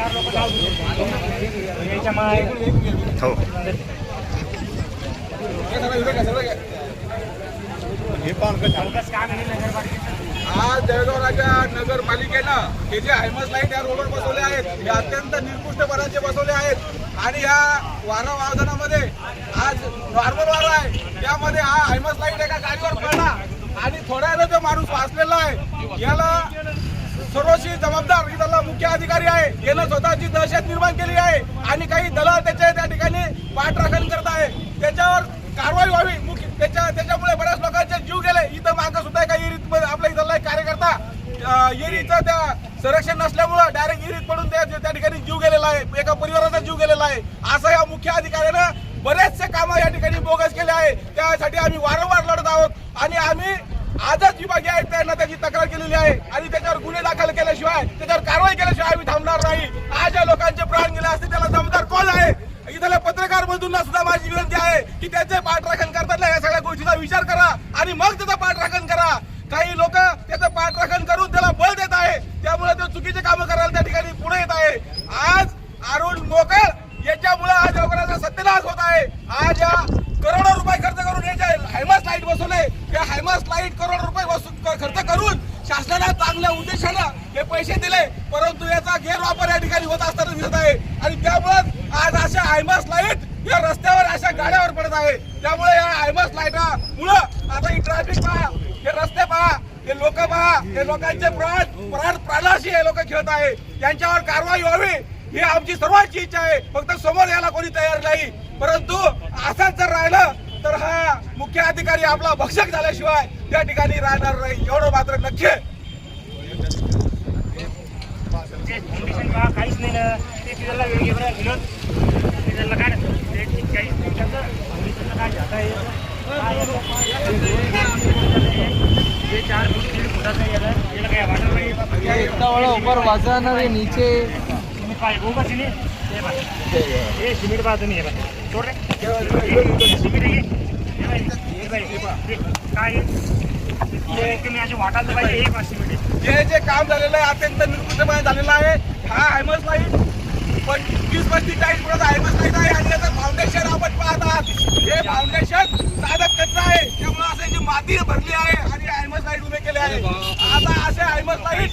आज जळगावच्या नगरपालिकेनं हे जे हायमस लाईट या रोडवर बसवले आहेत हे अत्यंत निकृष्टपणाचे बसवले आहेत आणि या वारा वादनामध्ये आज नॉर्मल वारा आहे त्यामध्ये हा हायमस लाईट एका गाडीवर पडला आणि थोड्याने जो माणूस वाचलेला आहे याला सर्वस्वी जबाबदार इथला मुख्य अधिकारी आहे। यानं स्वतःची दहशत निर्माण केली आहे आणि काही दलाल त्या ठिकाणी पाठराखण करत आहे। त्याच्यावर कारवाई व्हावी। त्याच्यामुळे बऱ्याच लोकांचे जीव गेले। इथं मागं सुद्धा काही आपल्या इथला कार्यकर्ता येरीचं त्या संरक्षण नसल्यामुळे डायरेक्ट इरीत पडून त्या ठिकाणी जीव गेलेला आहे। एका परिवाराचा जीव गेलेला आहे। असं या मुख्य अधिकाऱ्यानं बरेचसे कामं या ठिकाणी बोगस केले आहे। त्यासाठी आम्ही वारंवार लढत आहोत आणि आम्ही आजच विभागीय आयुक्तांना त्याची तक्रार केलेली आहे आणि त्याच्यावर गुन्हे दाखल केल्याशिवाय त्याच्यावर कारवाई केल्याशिवाय आम्ही थांबणार नाही। आज या लोकांचे प्राण गेले असते त्याला जबाबदार कोण आहे? इथल्या पत्रकार बंधूंना सुद्धा माझी विनंती आहे की त्याचे पाठराखण करताना या सगळ्या गोष्टीचा विचार करा आणि मग त्याचं पाठराखण करा। काही लोक त्याचं पाठराखण करून त्याला बळ देत आहे त्यामुळे ते चुकीचे कामं करायला त्या ठिकाणी पुढे येत आहे। आज अरुण मोकळ याच्यामुळे आज लोकांचा सत्यानाश होत आहे। आज या करोडो रुपये खर्च करून हे जे हायमास लाईट बसवले त्या हायमास लाईट करोडो रुपये खर्च करून शासनाला चांगल्या उद्देशानं हे पैसे दिले परंतु याचा गैरवापर या ठिकाणी होत असताना दिसत आहे आणि त्यामुळे आज अशा हायमास लाईट या रस्त्यावर अशा गाड्यावर पडत आहे। त्यामुळे या हायमास लाईटमुळे आता ही ट्रॅफिक पहा, हे रस्ते पहा, हे लोक पहा, हे लोकांचे प्राणाशी हे लोक खेळत आहे। यांच्यावर कारवाई व्हावी ही आमची सर्वांची इच्छा आहे। फक्त समोर यायला कोणी तयार नाही परंतु असंच जर राहिलं तर हा मुख्य अधिकारी आपला भक्षक झाल्याशिवाय त्या ठिकाणी राहणार नाही एवढं मात्र नक्की आहे। काहीच नाही ना ते तिला वेगवेगळ्या विनोद तिला काय ये 4 फुट 3 फुटाचा याला काय वाटत नाही इतना बड़ा ऊपर वाजना है नीचे काय होगा सिने ये सिमेंट बात नहीं है छोड़ रे सिमेंट है ये भाई काय ये की मी असे वाटायला पाहिजे एक सिमेंट हे जे काम झालेलं आहे अत्यंत निकृष्टपणे झालेलं आहे। हा हायमास लाईट 25-40 फुटाचा हायमास लाईट आहे आणि याचं फाउंडेशन आपण पाहत आहात। हे फाउंडेशन साधं कच्चं आहे त्यामुळे असे जी माती भरली आहे आणि हायमास लाईट उभे केले आहे। आता असे हायमास लाईट